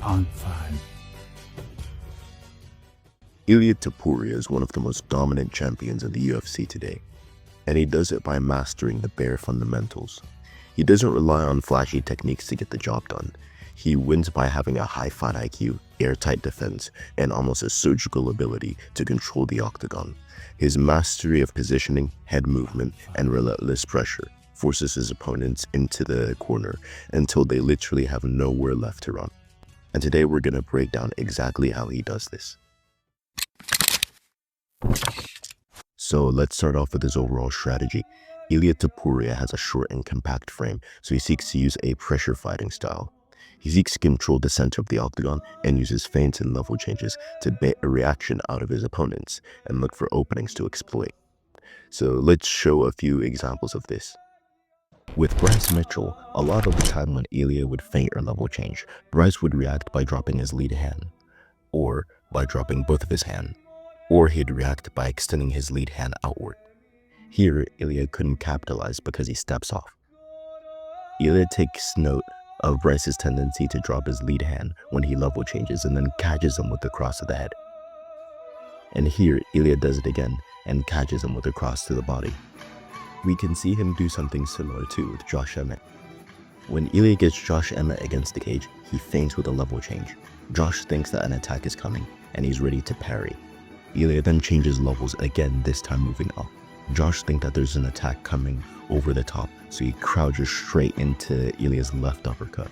on 5. Ilia Topuria is one of the most dominant champions in the UFC today, and he does it by mastering the bare fundamentals. He doesn't rely on flashy techniques to get the job done. He wins by having a high fight IQ, airtight defense, and almost a surgical ability to control the octagon. His mastery of positioning, head movement, and relentless pressure forces his opponents into the corner until they literally have nowhere left to run. And today we're going to break down exactly how he does this. So let's start off with his overall strategy. Ilia Topuria has a short and compact frame, so he seeks to use a pressure fighting style. He seeks to control the center of the octagon and uses feints and level changes to bait a reaction out of his opponents and look for openings to exploit. So let's show a few examples of this. With Bryce Mitchell, a lot of the time when Ilia would feint or level change, Bryce would react by dropping his lead hand, or by dropping both of his hands, or he'd react by extending his lead hand outward. Here, Ilia couldn't capitalize because he steps off. Ilia takes note of Bryce's tendency to drop his lead hand when he level changes and then catches him with the cross of the head. And here, Ilia does it again and catches him with a cross to the body. We can see him do something similar too with Josh Emmett. When Ilia gets Josh Emmett against the cage, he feints with a level change. Josh thinks that an attack is coming and he's ready to parry. Ilia then changes levels again, this time moving up. Josh thinks that there's an attack coming over the top, so he crouches straight into Ilia's left uppercut.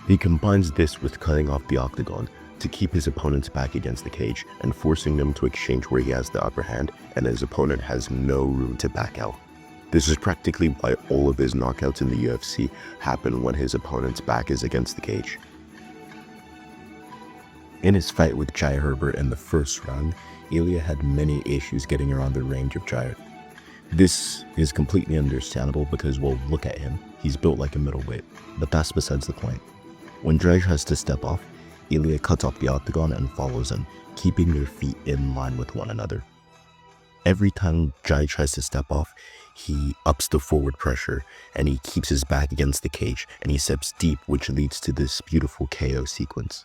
He combines this with cutting off the octagon to keep his opponents back against the cage and forcing them to exchange where he has the upper hand and his opponent has no room to back out. This is practically why all of his knockouts in the UFC happen when his opponent's back is against the cage. In his fight with Jai Herbert in the first round, Ilia had many issues getting around the range of Jai. This is completely understandable because, well, look at him. He's built like a middleweight, but that's besides the point. When Jai tries to step off, Ilia cuts off the octagon and follows him, keeping their feet in line with one another. Every time Jai tries to step off, he ups the forward pressure and he keeps his back against the cage and he steps deep, which leads to this beautiful KO sequence.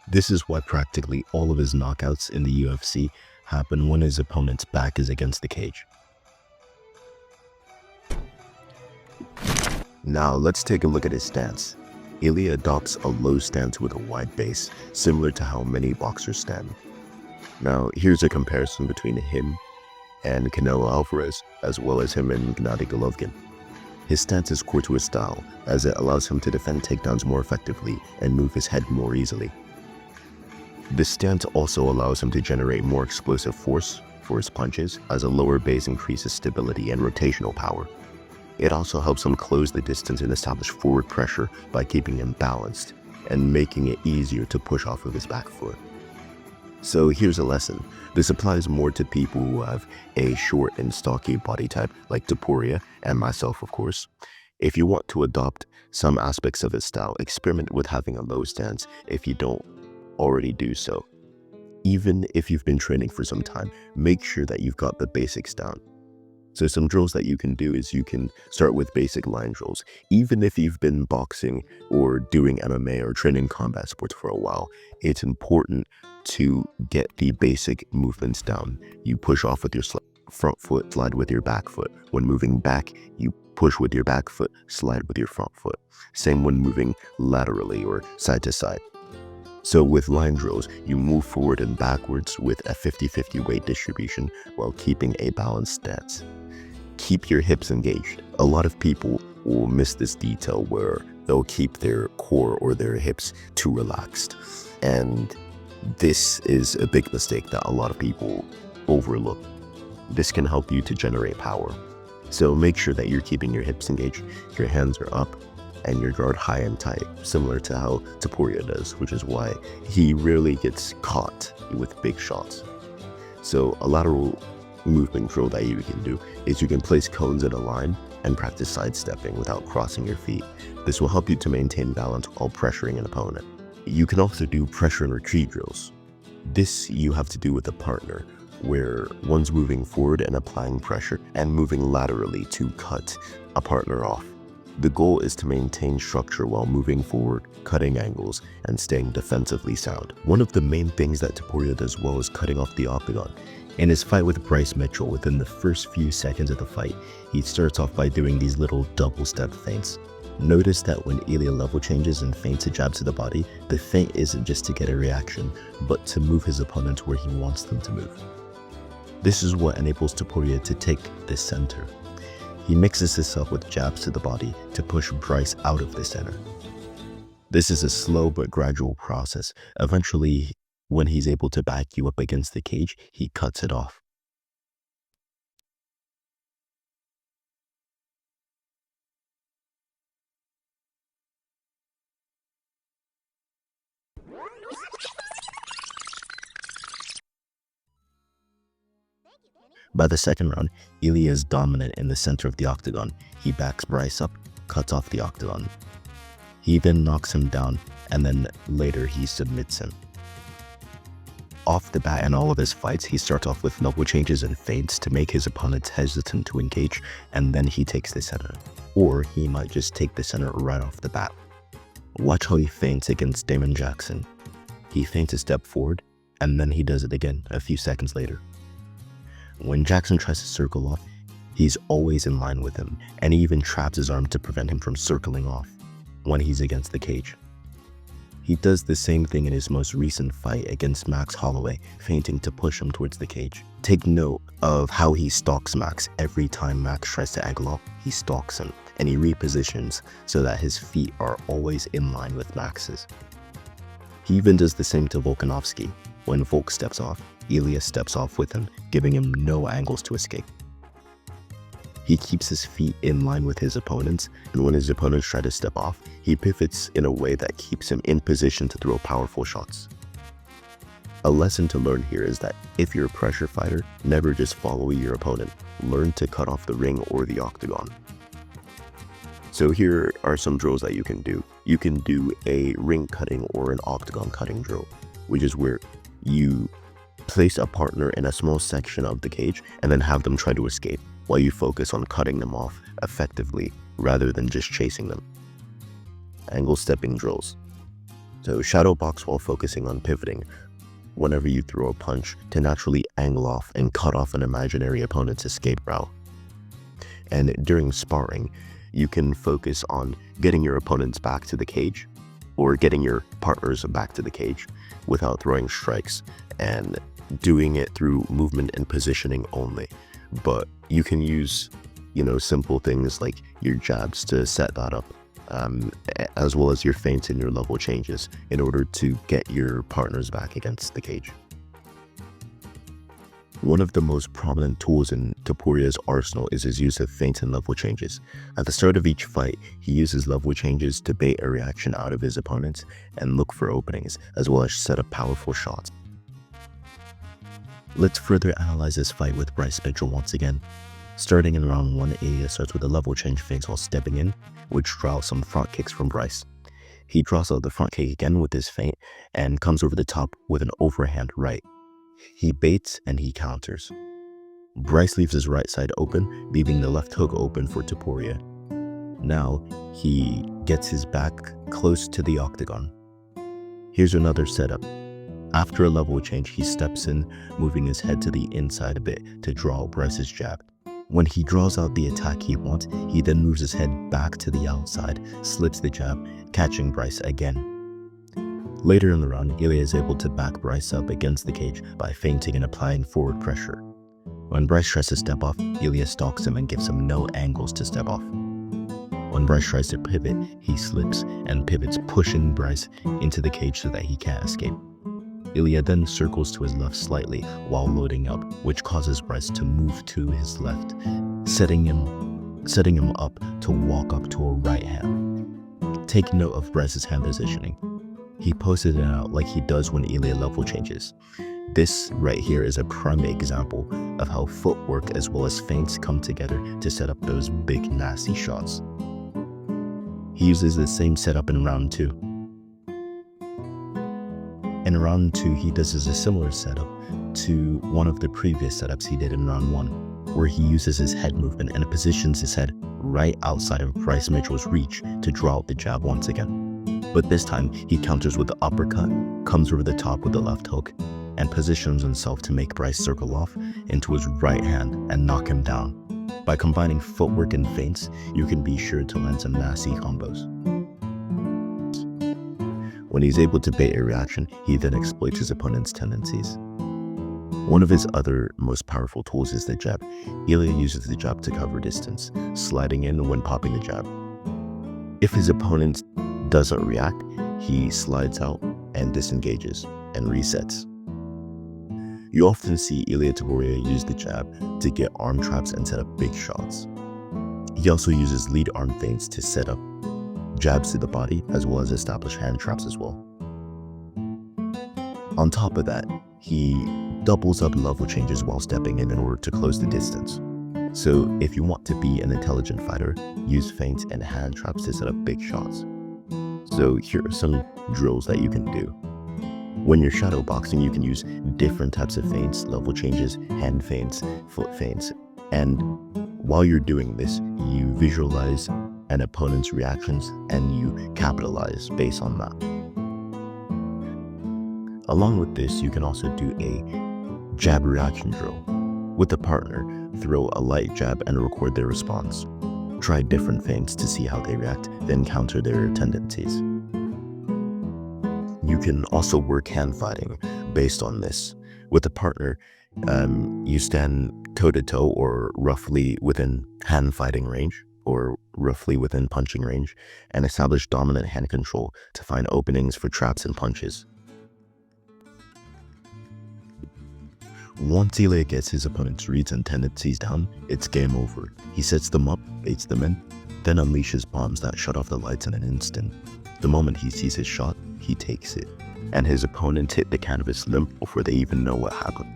This is why practically all of his knockouts in the UFC happen when his opponent's back is against the cage. Now let's take a look at his stance. Ilia adopts a low stance with a wide base, similar to how many boxers stand. Now here's a comparison between him and Canelo Alvarez, as well as him and Gennady Golovkin. His stance is core to his style, as it allows him to defend takedowns more effectively and move his head more easily. This stance also allows him to generate more explosive force for his punches, as a lower base increases stability and rotational power. It also helps him close the distance and establish forward pressure by keeping him balanced and making it easier to push off of his back foot. So here's a lesson. This applies more to people who have a short and stocky body type like Topuria and myself, of course. If you want to adopt some aspects of his style, experiment with having a low stance if you don't already do so. Even if you've been training for some time, make sure that you've got the basics down. So some drills that you can do is you can start with basic line drills. Even if you've been boxing or doing MMA or training combat sports for a while, it's important to get the basic movements down. You push off with your front foot, slide with your back foot. When moving back, you push with your back foot, slide with your front foot. Same when moving laterally or side to side. So with line drills, you move forward and backwards with a 50-50 weight distribution while keeping a balanced stance. Keep your hips engaged. A lot of people will miss this detail where they'll keep their core or their hips too relaxed. And this is a big mistake that a lot of people overlook. This can help you to generate power. So make sure that you're keeping your hips engaged, your hands are up, and your guard high and tight, similar to how Topuria does, which is why he rarely gets caught with big shots. So a lateral movement drill that you can do is you can place cones in a line and practice sidestepping without crossing your feet. This will help you to maintain balance while pressuring an opponent. You can also do pressure and retreat drills. This you have to do with a partner, where one's moving forward and applying pressure and moving laterally to cut a partner off. The goal is to maintain structure while moving forward, cutting angles, and staying defensively sound. One of the main things that Topuria does well is cutting off the octagon. In his fight with Bryce Mitchell, within the first few seconds of the fight, he starts off by doing these little double step feints. Notice that when Ilia level changes and feints a jab to the body, the feint isn't just to get a reaction, but to move his opponent where he wants them to move. This is what enables Topuria to take the center. He mixes this up with jabs to the body to push Bryce out of the center. This is a slow but gradual process. Eventually, when he's able to back you up against the cage, he cuts it off. By the second round, Ilia is dominant in the center of the octagon. He backs Bryce up, cuts off the octagon. He then knocks him down, and then later he submits him. Off the bat in all of his fights, he starts off with level changes and feints to make his opponents hesitant to engage, and then he takes the center. Or he might just take the center right off the bat. Watch how he feints against Damon Jackson. He feints a step forward, and then he does it again a few seconds later. When Jackson tries to circle off, he's always in line with him, and he even traps his arm to prevent him from circling off when he's against the cage. He does the same thing in his most recent fight against Max Holloway, feinting to push him towards the cage. Take note of how he stalks Max. Every time Max tries to angle off, he stalks him, and he repositions so that his feet are always in line with Max's. He even does the same to Volkanovski. When Volk steps off, Ilia steps off with him, giving him no angles to escape. He keeps his feet in line with his opponents, and when his opponents try to step off, he pivots in a way that keeps him in position to throw powerful shots. A lesson to learn here is that if you're a pressure fighter, never just follow your opponent. Learn to cut off the ring or the octagon. So here are some drills that you can do. You can do a ring cutting or an octagon cutting drill, which is where you place a partner in a small section of the cage and then have them try to escape while you focus on cutting them off effectively rather than just chasing them. Angle stepping drills. So shadow box while focusing on pivoting whenever you throw a punch to naturally angle off and cut off an imaginary opponent's escape route. And during sparring, you can focus on getting your opponents back to the cage or getting your partners back to the cage without throwing strikes and doing it through movement and positioning only. But you can use, simple things like your jabs to set that up, as well as your feints and your level changes in order to get your partners back against the cage. One of the most prominent tools in Topuria's arsenal is his use of feints and level changes. At the start of each fight, he uses level changes to bait a reaction out of his opponents and look for openings, as well as set up powerful shots. Let's further analyze this fight with Bryce Mitchell once again. Starting in round 1, Ilia starts with a level change feint while stepping in, which draws some front kicks from Bryce. He draws out the front kick again with his feint and comes over the top with an overhand right. He baits and he counters. Bryce leaves his right side open, leaving the left hook open for Topuria. Now, he gets his back close to the octagon. Here's another setup. After a level change, he steps in, moving his head to the inside a bit to draw out Bryce's jab. When he draws out the attack he wants, he then moves his head back to the outside, slips the jab, catching Bryce again. Later in the round, Ilia is able to back Bryce up against the cage by feinting and applying forward pressure. When Bryce tries to step off, Ilia stalks him and gives him no angles to step off. When Bryce tries to pivot, he slips and pivots, pushing Bryce into the cage so that he can't escape. Ilia then circles to his left slightly while loading up, which causes Bryce to move to his left, setting him up to walk up to a right hand. Take note of Bryce's hand positioning. He posted it out like he does when Ilia level changes. This right here is a prime example of how footwork as well as feints come together to set up those big nasty shots. He uses the same setup in round 2. In round 2, he does a similar setup to one of the previous setups he did in round 1. where he uses his head movement and positions his head right outside of Bryce Mitchell's reach to draw out the jab once again. But this time, he counters with the uppercut, comes over the top with the left hook, and positions himself to make Bryce circle off into his right hand and knock him down. By combining footwork and feints, you can be sure to land some nasty combos. When he's able to bait a reaction, he then exploits his opponent's tendencies. One of his other most powerful tools is the jab. Ilia uses the jab to cover distance, sliding in when popping the jab. If his opponent doesn't react, he slides out and disengages and resets. You often see Ilia Topuria use the jab to get arm traps and set up big shots. He also uses lead arm feints to set up jabs to the body, as well as establish hand traps as well. On top of that, he doubles up level changes while stepping in order to close the distance. So if you want to be an intelligent fighter, use feints and hand traps to set up big shots. So here are some drills that you can do. When you're shadow boxing, you can use different types of feints, level changes, hand feints, foot feints, and while you're doing this, you visualize an opponent's reactions and you capitalize based on that. Along with this, you can also do a jab reaction drill. With a partner, throw a light jab and record their response. Try different feints to see how they react, then counter their tendencies. You can also work hand fighting based on this. With a partner, you stand toe-to-toe or roughly within hand fighting range or roughly within punching range, and establish dominant hand control to find openings for traps and punches. Once Ilia gets his opponent's reads and tendencies down, it's game over. He sets them up, baits them in, then unleashes bombs that shut off the lights in an instant. The moment he sees his shot, he takes it, and his opponent hit the canvas limp before they even know what happened.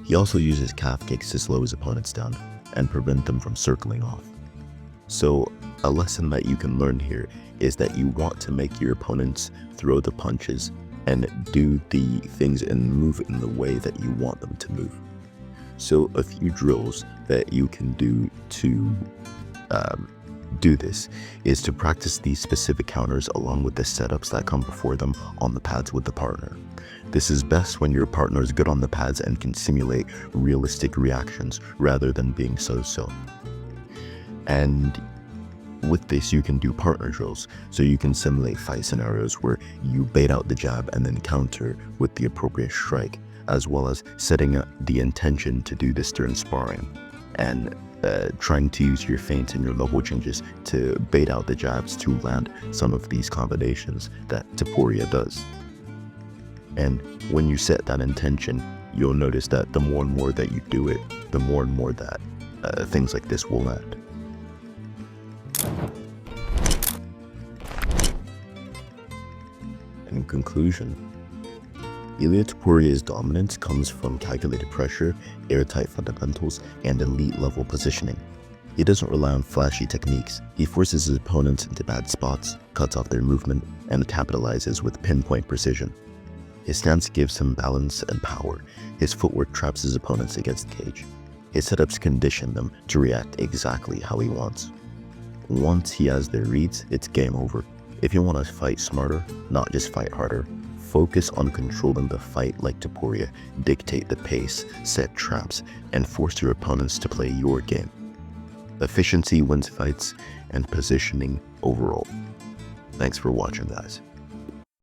He also uses calf kicks to slow his opponents down and prevent them from circling off. So a lesson that you can learn here is that you want to make your opponents throw the punches and do the things and move in the way that you want them to move. So a few drills that you can do to do this is to practice these specific counters along with the setups that come before them on the pads with the partner. This is best when your partner is good on the pads and can simulate realistic reactions rather than being so-so. And with this, you can do partner drills, so you can simulate fight scenarios where you bait out the jab and then counter with the appropriate strike, as well as setting up the intention to do this during sparring, and trying to use your feints and your level changes to bait out the jabs to land some of these combinations that Topuria does. And when you set that intention, you'll notice that the more and more that you do it, the more and more that things like this will land. In conclusion, Ilia Topuria's dominance comes from calculated pressure, airtight fundamentals, and elite level positioning. He doesn't rely on flashy techniques. He forces his opponents into bad spots, cuts off their movement, and capitalizes with pinpoint precision. His stance gives him balance and power. His footwork traps his opponents against the cage. His setups condition them to react exactly how he wants. Once he has their reads, it's game over. If you want to fight smarter, not just fight harder, focus on controlling the fight like Topuria, dictate the pace, set traps, and force your opponents to play your game. Efficiency wins fights, and positioning overall. Thanks for watching, guys.